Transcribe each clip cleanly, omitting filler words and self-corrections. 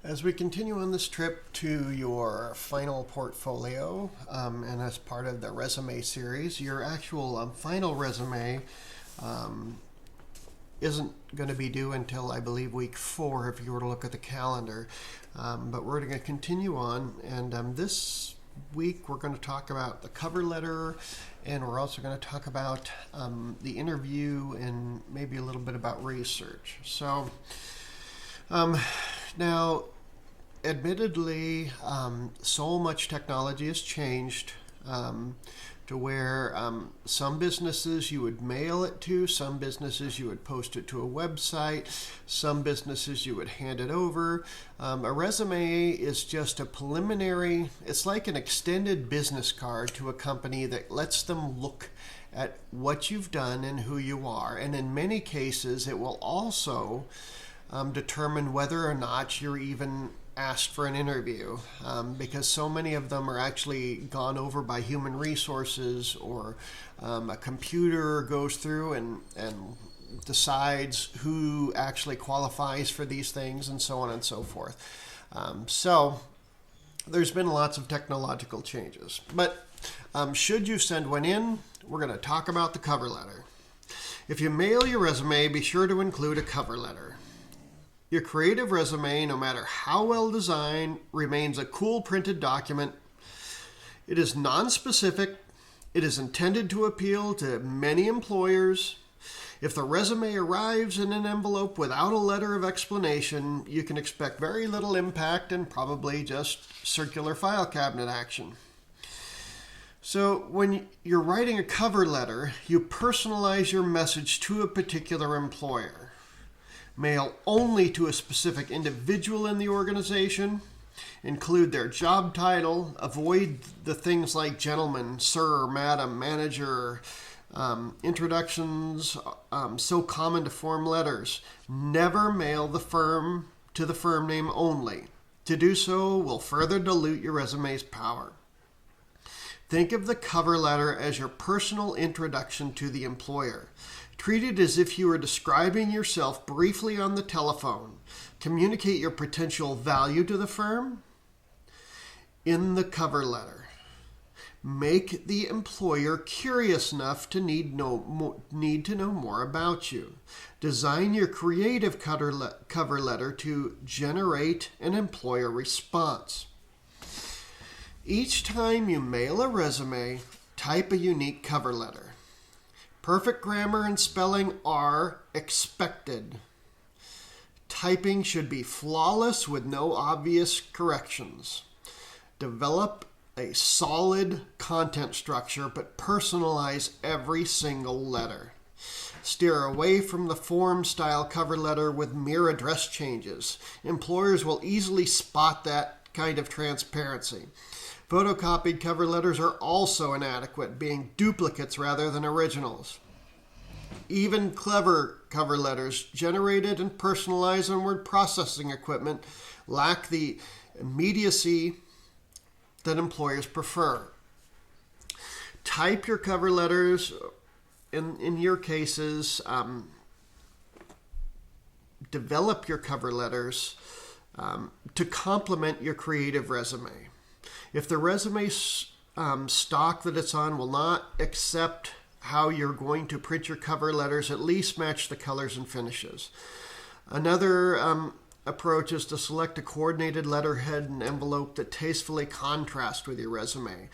As we continue on this trip to your final portfolio, and as part of the resume series, your actual final resume isn't going to be due until I believe week 4 if you were to look at the calendar. But we're going to continue on, and this week we're going to talk about the cover letter, and we're also going to talk about the interview and maybe a little bit about research. So now, admittedly, so much technology has changed to where some businesses you would mail it to, some businesses you would post it to a website, some businesses you would hand it over. A resume is just a preliminary, it's like an extended business card to a company that lets them look at what you've done and who you are. And in many cases, it will also determine whether or not you're even asked for an interview, because so many of them are actually gone over by human resources, or a computer goes through and decides who actually qualifies for these things, and so on and so forth. So there's been lots of technological changes. But should you send one in, we're going to talk about the cover letter. If you mail your resume, be sure to include a cover letter. Your creative resume, no matter how well designed, remains a cool printed document. It is non-specific. It is intended to appeal to many employers. If the resume arrives in an envelope without a letter of explanation, you can expect very little impact and probably just circular file cabinet action. So when you're writing a cover letter, you personalize your message to a particular employer. Mail only to a specific individual in the organization. Include their job title. Avoid the things like gentleman, sir, madam, manager, introductions, so common to form letters. Never mail the firm to the firm name only. To do so will further dilute your resume's power. Think of the cover letter as your personal introduction to the employer. Treat it as if you were describing yourself briefly on the telephone. Communicate your potential value to the firm in the cover letter. Make the employer curious enough to need to know more about you. Design your creative cover letter to generate an employer response. Each time you mail a resume, type a unique cover letter. Perfect grammar and spelling are expected. Typing should be flawless with no obvious corrections. Develop a solid content structure, but personalize every single letter. Steer away from the form-style cover letter with mere address changes. Employers will easily spot that kind of transparency. Photocopied cover letters are also inadequate, being duplicates rather than originals. Even clever cover letters generated and personalized on word processing equipment lack the immediacy that employers prefer. Type your cover letters, in your cases, develop your cover letters to complement your creative resume. If the resume stock that it's on will not accept how you're going to print your cover letters, at least match the colors and finishes. Another approach is to select a coordinated letterhead and envelope that tastefully contrast with your resume.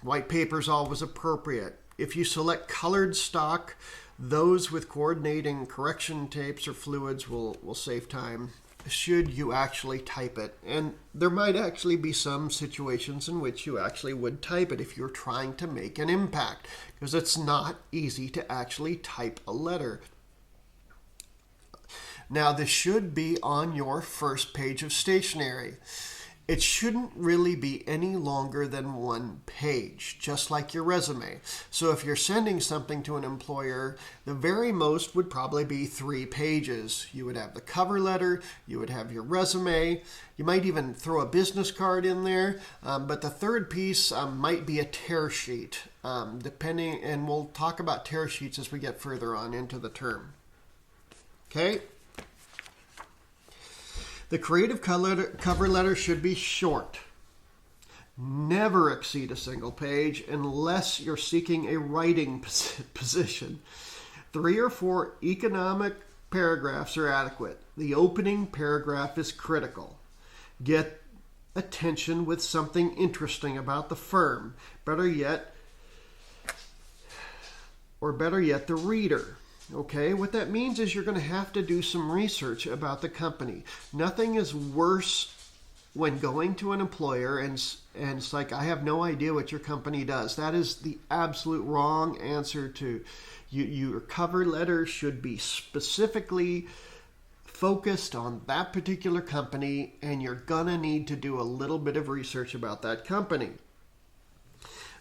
White paper is always appropriate. If you select colored stock, those with coordinating correction tapes or fluids will save time should you actually type it. And there might actually be some situations in which you actually would type it if you're trying to make an impact, because it's not easy to actually type a letter. Now, this should be on your first page of stationery. It shouldn't really be any longer than one page, just like your resume. So if you're sending something to an employer, the very most would probably be 3 pages. You would have the cover letter, you would have your resume, you might even throw a business card in there, but the third piece might be a tear sheet, depending, and we'll talk about tear sheets as we get further on into the term. Okay? The creative cover letter should be short. Never exceed a single page unless you're seeking a writing position. 3 or 4 economic paragraphs are adequate. The opening paragraph is critical. Get attention with something interesting about the firm. Better yet, the reader. Okay, what that means is you're going to have to do some research about the company. Nothing is worse when going to an employer and it's like, I have no idea what your company does. That is the absolute wrong answer to your cover letter should be specifically focused on that particular company, and you're going to need to do a little bit of research about that company.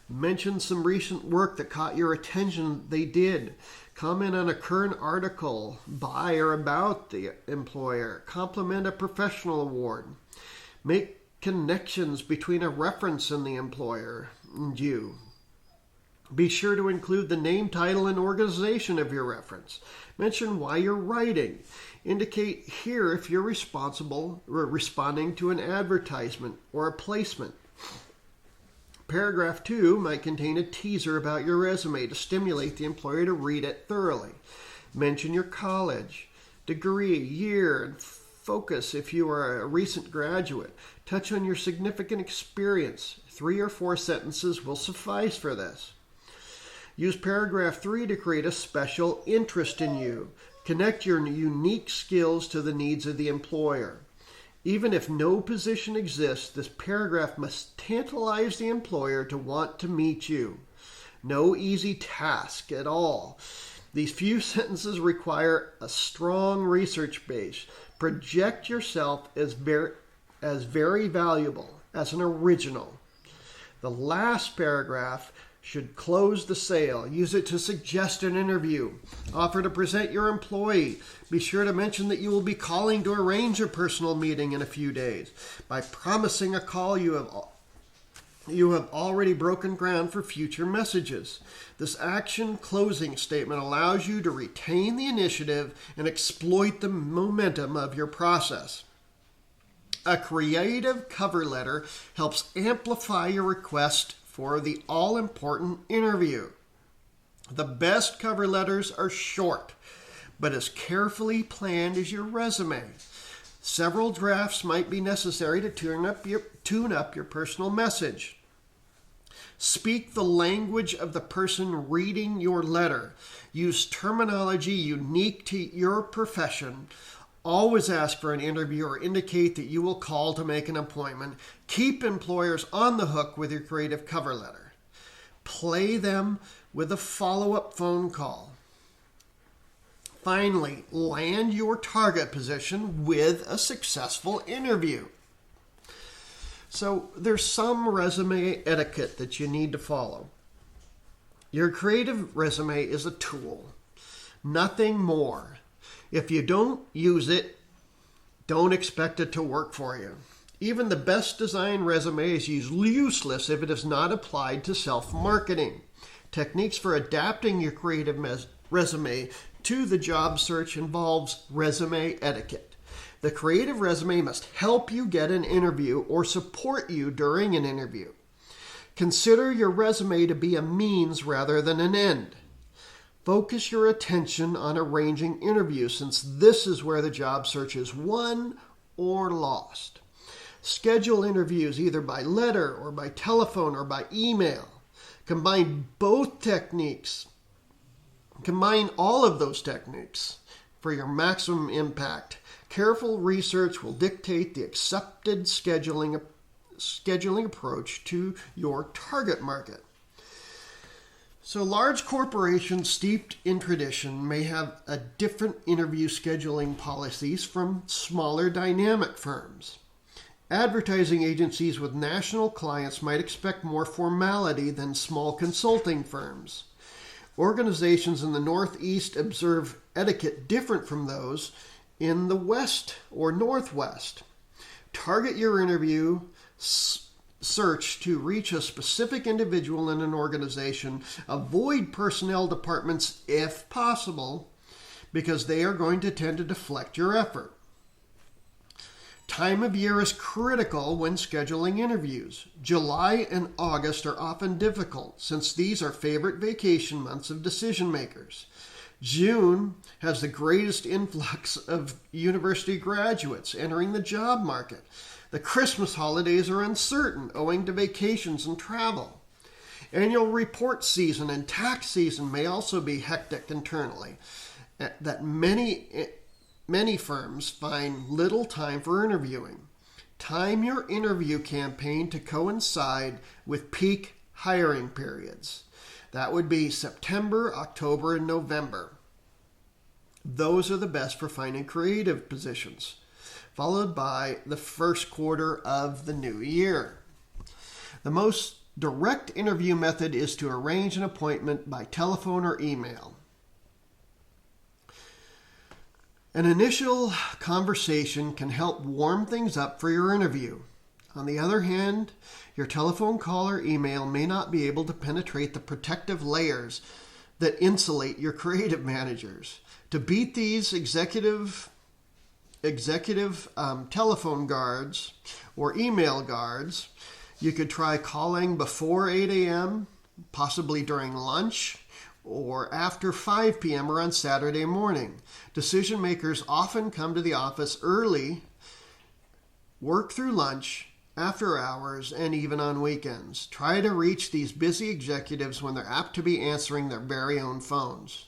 Mention some recent work that caught your attention they did. Comment on a current article by or about the employer. Compliment a professional award. Make connections between a reference and the employer and you. Be sure to include the name, title, and organization of your reference. Mention why you're writing. Indicate here if you're responding to an advertisement or a placement. Paragraph 2 might contain a teaser about your resume to stimulate the employer to read it thoroughly. Mention your college, degree, year, and focus if you are a recent graduate. Touch on your significant experience. 3 or 4 sentences will suffice for this. Use paragraph 3 to create a special interest in you. Connect your unique skills to the needs of the employer. Even if no position exists, this paragraph must tantalize the employer to want to meet you. No easy task at all. These few sentences require a strong research base. Project yourself as very valuable, as an original. The last paragraph should close the sale. Use it to suggest an interview. Offer to present your employee. Be sure to mention that you will be calling to arrange a personal meeting in a few days. By promising a call, you have already broken ground for future messages. This action closing statement allows you to retain the initiative and exploit the momentum of your process. A creative cover letter helps amplify your request for the all-important interview. The best cover letters are short, but as carefully planned as your resume. Several drafts might be necessary to tune up your personal message. Speak the language of the person reading your letter. Use terminology unique to your profession. Always ask for an interview or indicate that you will call to make an appointment. Keep employers on the hook with your creative cover letter. Play them with a follow-up phone call. Finally, land your target position with a successful interview. So there's some resume etiquette that you need to follow. Your creative resume is a tool, nothing more. If you don't use it, don't expect it to work for you. Even the best designed resume is useless if it is not applied to self-marketing. Techniques for adapting your creative resume to the job search involves resume etiquette. The creative resume must help you get an interview or support you during an interview. Consider your resume to be a means rather than an end. Focus your attention on arranging interviews, since this is where the job search is won or lost. Schedule interviews either by letter or by telephone or by email. Combine all of those techniques for your maximum impact. Careful research will dictate the accepted scheduling approach to your target market. So large corporations steeped in tradition may have a different interview scheduling policies from smaller dynamic firms. Advertising agencies with national clients might expect more formality than small consulting firms. Organizations in the Northeast observe etiquette different from those in the West or Northwest. Target your interview search to reach a specific individual in an organization. Avoid personnel departments if possible, because they are going to tend to deflect your effort. Time of year is critical when scheduling interviews. July and August are often difficult since these are favorite vacation months of decision makers. June has the greatest influx of university graduates entering the job market. The Christmas holidays are uncertain owing to vacations and travel. Annual report season and tax season may also be hectic internally. That many firms find little time for interviewing. Time your interview campaign to coincide with peak hiring periods. That would be September, October, and November. Those are the best for finding creative positions, followed by the first quarter of the new year. The most direct interview method is to arrange an appointment by telephone or email. An initial conversation can help warm things up for your interview. On the other hand, your telephone call or email may not be able to penetrate the protective layers that insulate your creative managers. To beat these executive telephone guards or email guards, you could try calling before 8 a.m., possibly during lunch, or after 5 p.m. or on Saturday morning. Decision makers often come to the office early, work through lunch, after hours, and even on weekends. Try to reach these busy executives when they're apt to be answering their very own phones.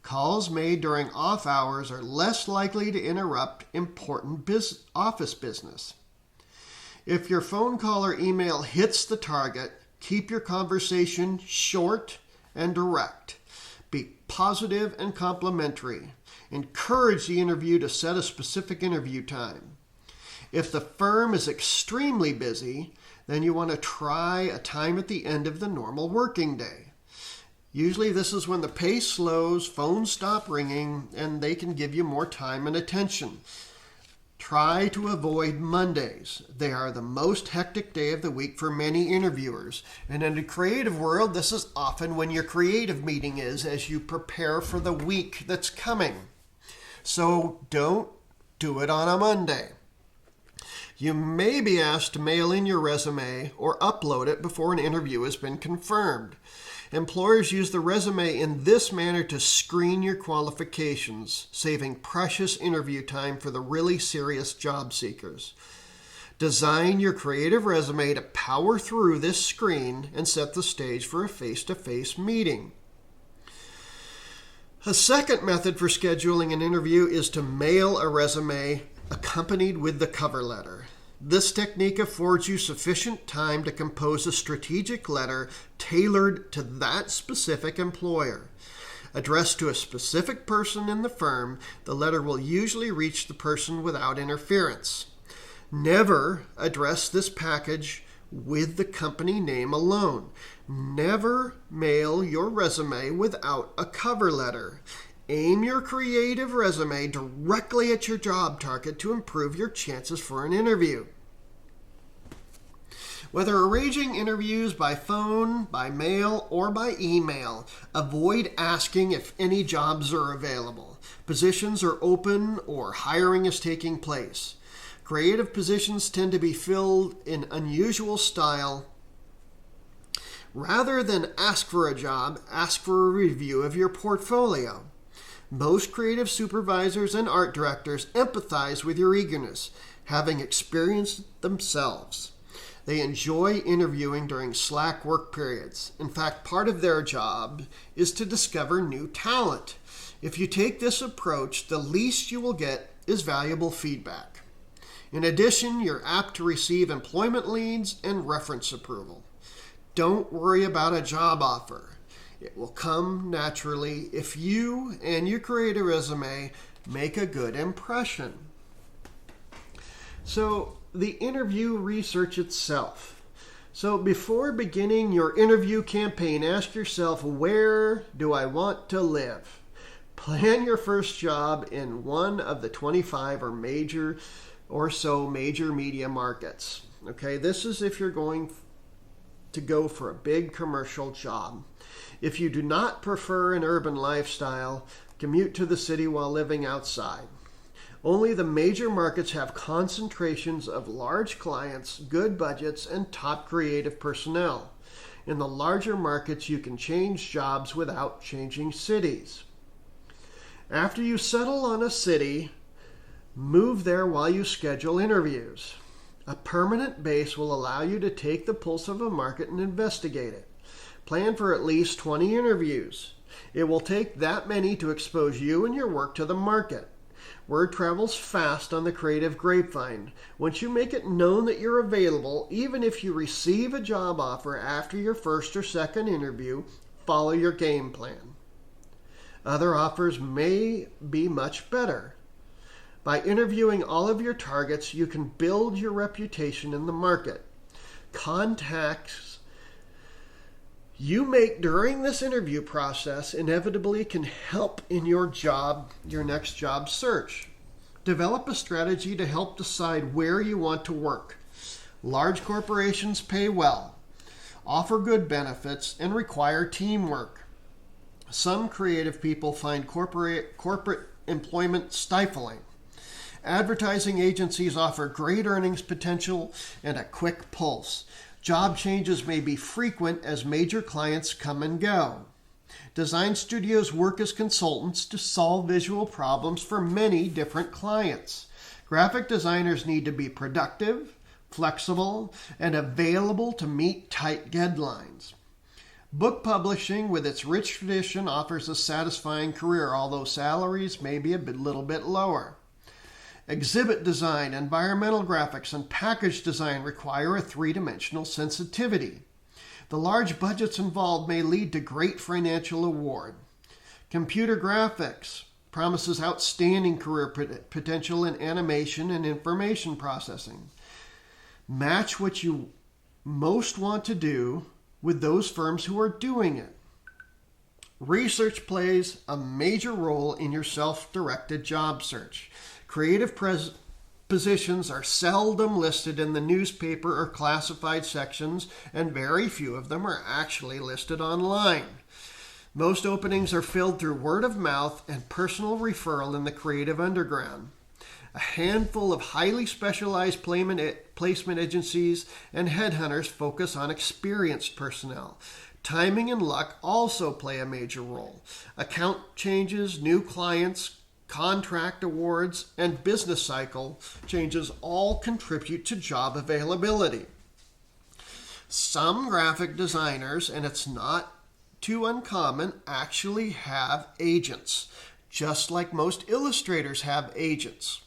Calls made during off hours are less likely to interrupt important office business. If your phone call or email hits the target, keep your conversation short and direct. Be positive and complimentary. Encourage the interview to set a specific interview time. If the firm is extremely busy, then you want to try a time at the end of the normal working day. Usually this is when the pace slows, phones stop ringing, and they can give you more time and attention. Try to avoid Mondays. They are the most hectic day of the week for many interviewers. And in the creative world, this is often when your creative meeting is as you prepare for the week that's coming. So don't do it on a Monday. You may be asked to mail in your resume or upload it before an interview has been confirmed. Employers use the resume in this manner to screen your qualifications, saving precious interview time for the really serious job seekers. Design your creative resume to power through this screen and set the stage for a face-to-face meeting. A second method for scheduling an interview is to mail a resume accompanied with the cover letter. This technique affords you sufficient time to compose a strategic letter tailored to that specific employer. Addressed to a specific person in the firm, the letter will usually reach the person without interference. Never address this package with the company name alone. Never mail your resume without a cover letter. Aim your creative resume directly at your job target to improve your chances for an interview. Whether arranging interviews by phone, by mail, or by email, avoid asking if any jobs are available. Positions are open or hiring is taking place. Creative positions tend to be filled in unusual style. Rather than ask for a job, ask for a review of your portfolio. Most creative supervisors and art directors empathize with your eagerness, having experienced it themselves. They enjoy interviewing during slack work periods. In fact, part of their job is to discover new talent. If you take this approach, the least you will get is valuable feedback. In addition, you're apt to receive employment leads and reference approval. Don't worry about a job offer. It will come naturally if you and your creative resume make a good impression. So, the interview research itself. So before beginning your interview campaign, ask yourself, where do I want to live? Plan your first job in one of the 25 major media markets. Okay, this is if you're going to go for a big commercial job. If you do not prefer an urban lifestyle, commute to the city while living outside. Only the major markets have concentrations of large clients, good budgets, and top creative personnel. In the larger markets, you can change jobs without changing cities. After you settle on a city, move there while you schedule interviews. A permanent base will allow you to take the pulse of a market and investigate it. Plan for at least 20 interviews. It will take that many to expose you and your work to the market. Word travels fast on the creative grapevine. Once you make it known that you're available, even if you receive a job offer after your first or second interview, follow your game plan. Other offers may be much better. By interviewing all of your targets, you can build your reputation in the market. Contacts you make during this interview process inevitably can help in your next job search. Develop a strategy to help decide where you want to work. Large corporations pay well, offer good benefits, and require teamwork. Some creative people find corporate employment stifling. Advertising agencies offer great earnings potential and a quick pulse. Job changes may be frequent as major clients come and go. Design studios work as consultants to solve visual problems for many different clients. Graphic designers need to be productive, flexible, and available to meet tight deadlines. Book publishing, with its rich tradition, offers a satisfying career, although salaries may be a little bit lower. Exhibit design, environmental graphics, and package design require a three-dimensional sensitivity. The large budgets involved may lead to great financial reward. Computer graphics promises outstanding career potential in animation and information processing. Match what you most want to do with those firms who are doing it. Research plays a major role in your self-directed job search. Creative positions are seldom listed in the newspaper or classified sections, and very few of them are actually listed online. Most openings are filled through word of mouth and personal referral in the creative underground. A handful of highly specialized placement agencies and headhunters focus on experienced personnel. Timing and luck also play a major role. Account changes, new clients, contract awards, and business cycle changes all contribute to job availability. Some graphic designers, and it's not too uncommon, actually have agents, just like most illustrators have agents.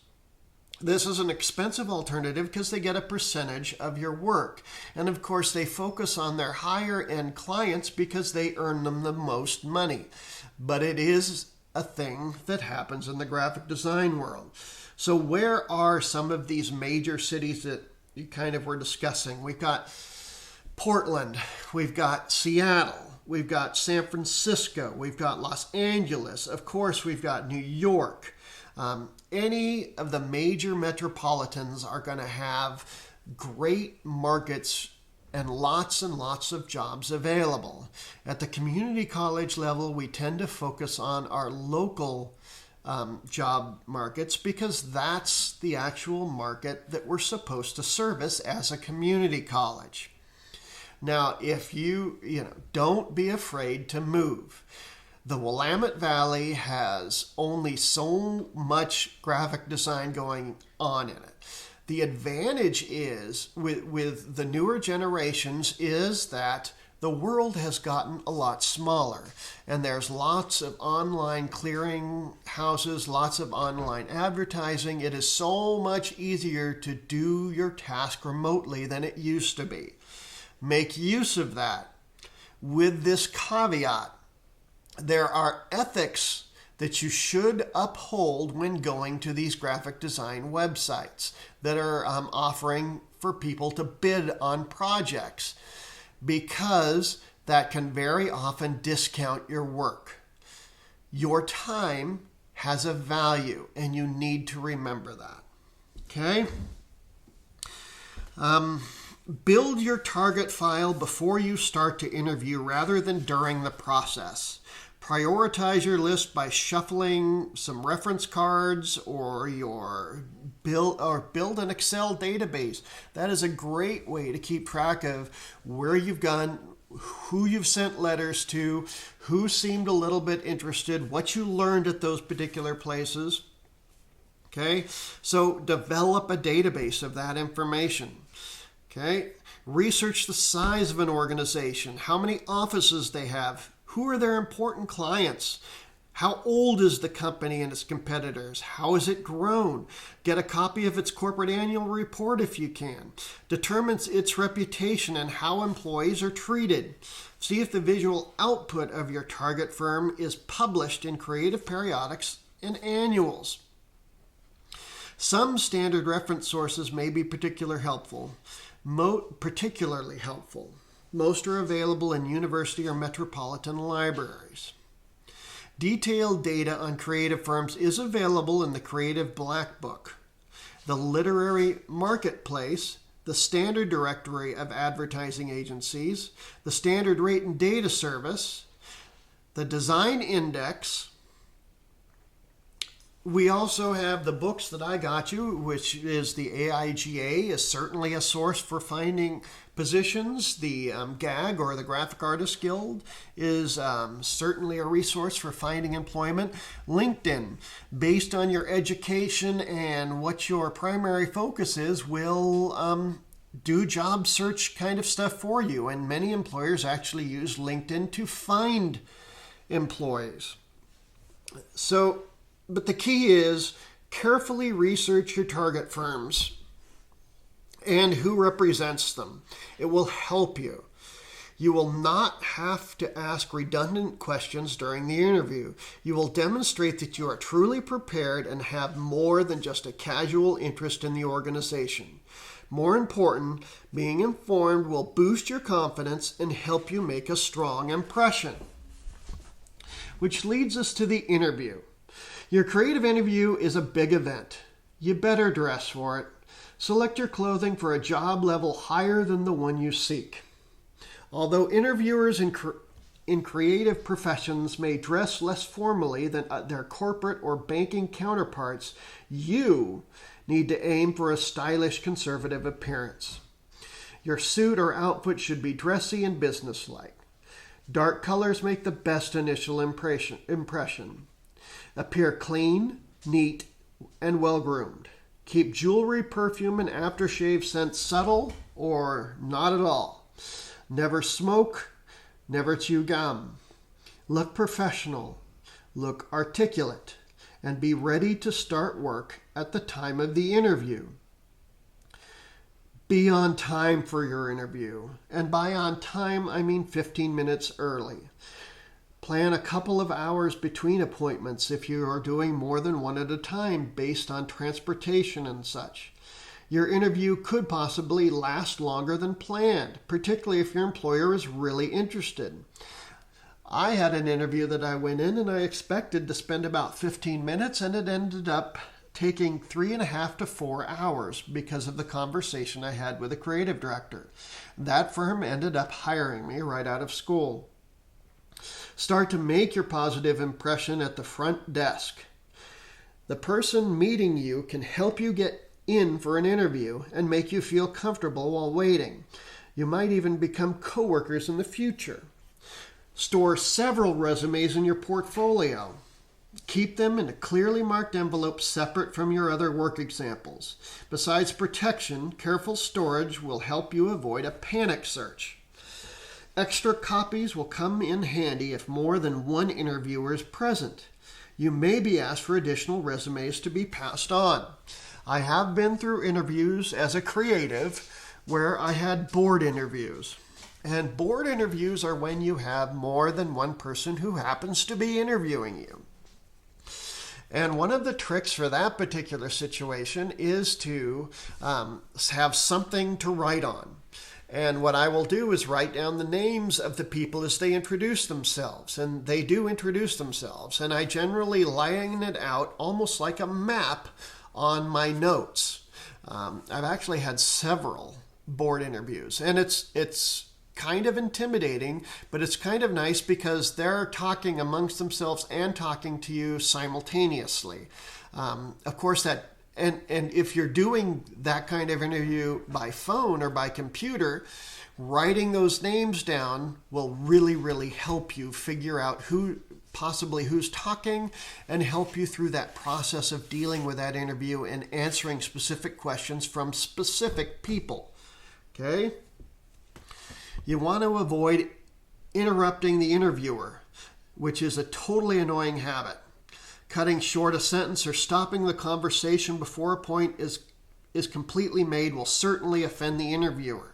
This is an expensive alternative because they get a percentage of your work. And of course, they focus on their higher end clients because they earn them the most money. But it is a thing that happens in the graphic design world. So where are some of these major cities that you kind of were discussing? We've got Portland, we've got Seattle, we've got San Francisco, we've got Los Angeles, of course we've got New York. Any of the major metropolitans are going to have great markets and lots of jobs available. At the community college level, we tend to focus on our local job markets because that's the actual market that we're supposed to service as a community college. Now, if you don't be afraid to move. The Willamette Valley has only so much graphic design going on in it. The advantage is with the newer generations is that the world has gotten a lot smaller, and there's lots of online clearing houses, lots of online advertising. It is so much easier to do your task remotely than it used to be. Make use of that. With this caveat, there are ethics that you should uphold when going to these graphic design websites that are offering for people to bid on projects, because that can very often discount your work. Your time has a value, and you need to remember that. Okay? Build your target file before you start to interview rather than during the process. Prioritize your list by shuffling some reference cards or build an Excel database. That is a great way to keep track of where you've gone, who you've sent letters to, who seemed a little bit interested, what you learned at those particular places. Okay, so develop a database of that information. Okay, research the size of an organization, how many offices they have, who are their important clients, how old is the company and its competitors, how has it grown, get a copy of its corporate annual report if you can, determines its reputation and how employees are treated. See if the visual output of your target firm is published in creative periodics and annuals. Some standard reference sources may be particularly helpful. Most are available in university or metropolitan libraries. Detailed data on creative firms is available in the Creative Black Book, the Literary Marketplace, the Standard Directory of Advertising Agencies, the Standard Rate and Data Service, the Design Index. We also have the books that I got you, which is the AIGA, is certainly a source for finding positions. The GAG, or the Graphic Artists Guild, is certainly a resource for finding employment. LinkedIn, based on your education and what your primary focus is, will do job search kind of stuff for you. And many employers actually use LinkedIn to find employees. But the key is carefully research your target firms and who represents them. It will help you. You will not have to ask redundant questions during the interview. You will demonstrate that you are truly prepared and have more than just a casual interest in the organization. More important, being informed will boost your confidence and help you make a strong impression. Which leads us to the interview. Your creative interview is a big event. You better dress for it. Select your clothing for a job level higher than the one you seek. Although interviewers in creative professions may dress less formally than their corporate or banking counterparts, you need to aim for a stylish conservative appearance. Your suit or outfit should be dressy and businesslike. Dark colors make the best initial impression. Appear clean, neat, and well-groomed. Keep jewelry, perfume, and aftershave scents subtle or not at all. Never smoke, never chew gum. Look professional, look articulate, and be ready to start work at the time of the interview. Be on time for your interview. And by on time, I mean 15 minutes early. Plan a couple of hours between appointments if you are doing more than one at a time based on transportation and such. Your interview could possibly last longer than planned, particularly if your employer is really interested. I had an interview that I went in and I expected to spend about 15 minutes, and it ended up taking 3.5 to 4 hours because of the conversation I had with the creative director. That firm ended up hiring me right out of school. Start to make your positive impression at the front desk. The person meeting you can help you get in for an interview and make you feel comfortable while waiting. You might even become coworkers in the future. Store several resumes in your portfolio. Keep them in a clearly marked envelope separate from your other work examples. Besides protection, careful storage will help you avoid a panic search. Extra copies will come in handy if more than one interviewer is present. You may be asked for additional resumes to be passed on. I have been through interviews as a creative where I had board interviews. And board interviews are when you have more than one person who happens to be interviewing you. And one of the tricks for that particular situation is to have something to write on. And what I will do is write down the names of the people as they introduce themselves. And they do introduce themselves. And I generally line it out almost like a map on my notes. I've actually had several board interviews. And it's kind of intimidating, but it's kind of nice because they're talking amongst themselves and talking to you simultaneously. Of course, and if you're doing that kind of interview by phone or by computer, writing those names down will really, really help you figure out who's talking and help you through that process of dealing with that interview and answering specific questions from specific people. Okay? You want to avoid interrupting the interviewer, which is a totally annoying habit. Cutting short a sentence or stopping the conversation before a point is completely made will certainly offend the interviewer.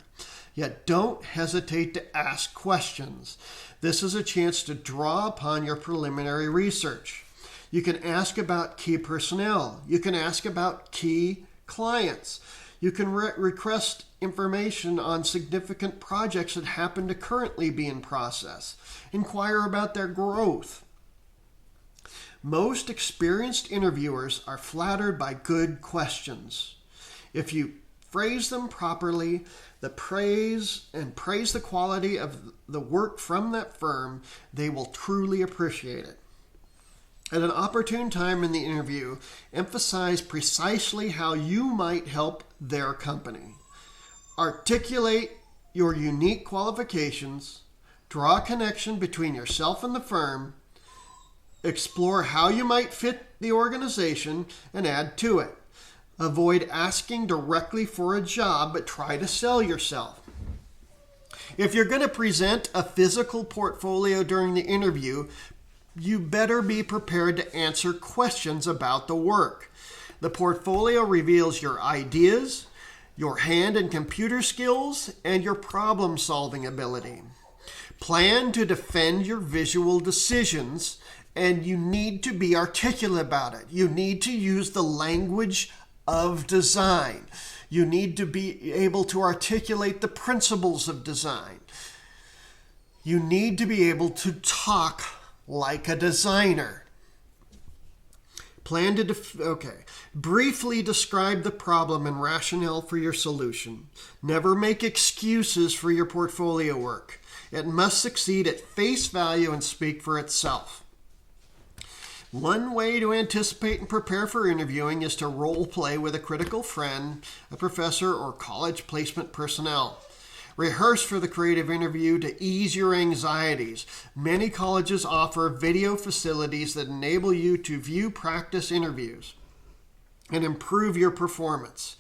Yet don't hesitate to ask questions. This is a chance to draw upon your preliminary research. You can ask about key personnel. You can ask about key clients. You can request information on significant projects that happen to currently be in process. Inquire about their growth. Most experienced interviewers are flattered by good questions. If you phrase them properly, praise the quality of the work from that firm, they will truly appreciate it. At an opportune time in the interview, emphasize precisely how you might help their company. Articulate your unique qualifications, draw a connection between yourself and the firm, explore how you might fit the organization, and add to it. Avoid asking directly for a job, but try to sell yourself. If you're going to present a physical portfolio during the interview, you better be prepared to answer questions about the work. The portfolio reveals your ideas, your hand and computer skills, and your problem-solving ability. Plan to defend your visual decisions, and you need to be articulate about it. You need to use the language of design. You need to be able to articulate the principles of design. You need to be able to talk like a designer. Briefly describe the problem and rationale for your solution. Never make excuses for your portfolio work. It must succeed at face value and speak for itself. One way to anticipate and prepare for interviewing is to role play with a critical friend, a professor, or college placement personnel. Rehearse for the creative interview to ease your anxieties. Many colleges offer video facilities that enable you to view practice interviews and improve your performance.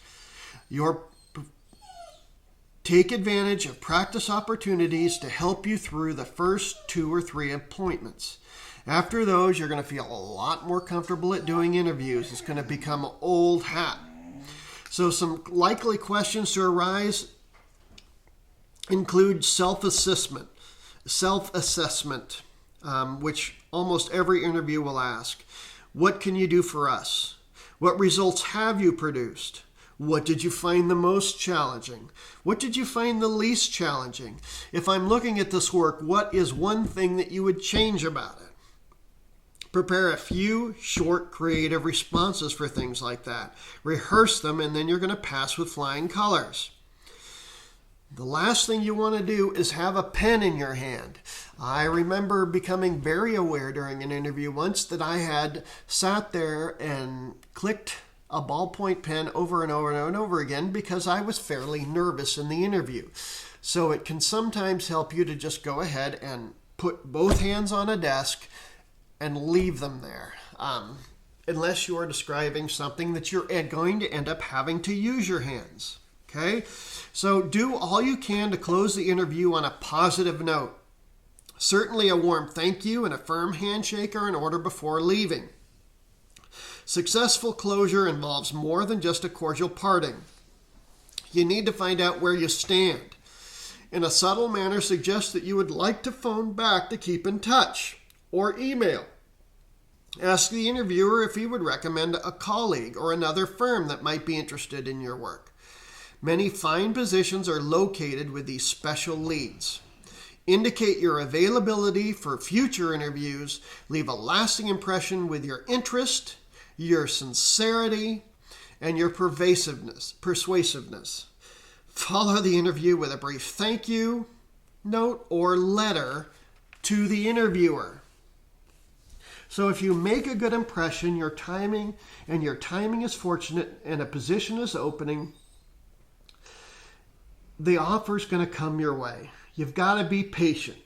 Take advantage of practice opportunities to help you through the first 2 or 3 appointments. After those, you're going to feel a lot more comfortable at doing interviews. It's going to become old hat. So some likely questions to arise include self-assessment, which almost every interview will ask. What can you do for us? What results have you produced? What did you find the most challenging? What did you find the least challenging? If I'm looking at this work, what is one thing that you would change about it? Prepare a few short creative responses for things like that. Rehearse them, and then you're going to pass with flying colors. The last thing you want to do is have a pen in your hand. I remember becoming very aware during an interview once that I had sat there and clicked a ballpoint pen over and over and over again because I was fairly nervous in the interview. So it can sometimes help you to just go ahead and put both hands on a desk and leave them there. Unless you are describing something that you're going to end up having to use your hands. Okay? So do all you can to close the interview on a positive note. Certainly a warm thank you and a firm handshake are in order before leaving. Successful closure involves more than just a cordial parting. You need to find out where you stand. In a subtle manner, suggest that you would like to phone back to keep in touch, or email. Ask the interviewer if he would recommend a colleague or another firm that might be interested in your work. Many fine positions are located with these special leads. Indicate your availability for future interviews. Leave a lasting impression with your interest, your sincerity, and your persuasiveness. Follow the interview with a brief thank you note, or letter to the interviewer. So if you make a good impression, your timing is fortunate and a position is opening, the offer's going to come your way. You've got to be patient.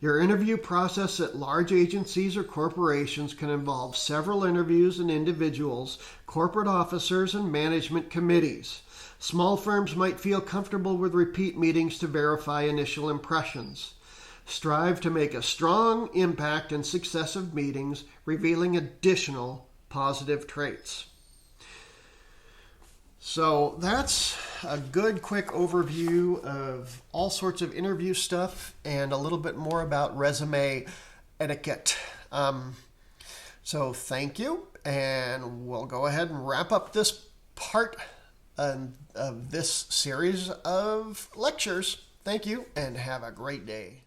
Your interview process at large agencies or corporations can involve several interviews and individuals, corporate officers, and management committees. Small firms might feel comfortable with repeat meetings to verify initial impressions. Strive to make a strong impact in successive meetings, revealing additional positive traits. So that's a good quick overview of all sorts of interview stuff and a little bit more about resume etiquette. So thank you, and we'll go ahead and wrap up this part of this series of lectures. Thank you, and have a great day.